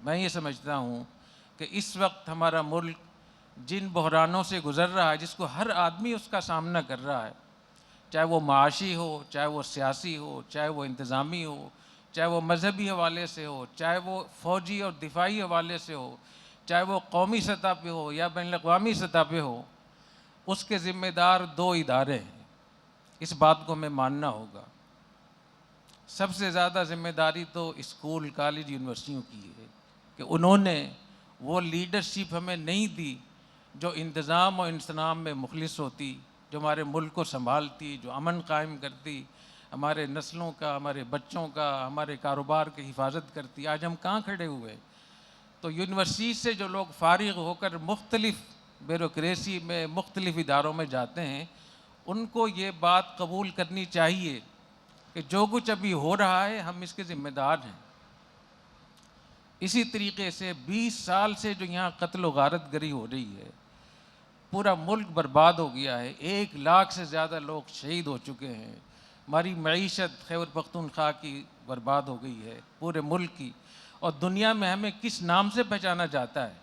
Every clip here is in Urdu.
میں یہ سمجھتا ہوں کہ اس وقت ہمارا ملک جن بحرانوں سے گزر رہا ہے، جس کو ہر آدمی اس کا سامنا کر رہا ہے، چاہے وہ معاشی ہو، چاہے وہ سیاسی ہو، چاہے وہ انتظامی ہو، چاہے وہ مذہبی حوالے سے ہو، چاہے وہ فوجی اور دفاعی حوالے سے ہو، چاہے وہ قومی سطح پہ ہو یا بین الاقوامی سطح پہ ہو، اس کے ذمہ دار دو ادارے ہیں۔ اس بات کو ہمیں ماننا ہوگا۔ سب سے زیادہ ذمہ داری تو اسکول، کالج، یونیورسٹیوں کی ہے کہ انہوں نے وہ لیڈرشپ ہمیں نہیں دی جو انتظام و انضمام میں مخلص ہوتی، جو ہمارے ملک کو سنبھالتی، جو امن قائم کرتی، ہمارے نسلوں کا، ہمارے بچوں کا، ہمارے کاروبار کی حفاظت کرتی۔ آج ہم کہاں کھڑے ہوئے؟ تو یونیورسٹی سے جو لوگ فارغ ہو کر مختلف بیوروکریسی میں، مختلف اداروں میں جاتے ہیں، ان کو یہ بات قبول کرنی چاہیے کہ جو کچھ ابھی ہو رہا ہے ہم اس کے ذمہ دار ہیں۔ اسی طریقے سے 20 سال سے جو یہاں قتل و غارت گری ہو رہی ہے، پورا ملک برباد ہو گیا ہے، 1 لاکھ سے زیادہ لوگ شہید ہو چکے ہیں، ہماری معیشت خیبر پختونخوا کی برباد ہو گئی ہے، پورے ملک کی، اور دنیا میں ہمیں کس نام سے پہچانا جاتا ہے؟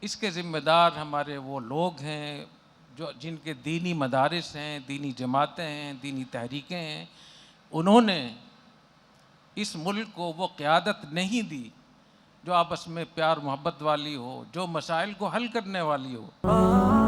اس کے ذمہ دار ہمارے وہ لوگ ہیں جن کے دینی مدارس ہیں، دینی جماعتیں ہیں، دینی تحریکیں ہیں۔ انہوں نے اس ملک کو وہ قیادت نہیں دی جو آپس میں پیار محبت والی ہو، جو مسائل کو حل کرنے والی ہو۔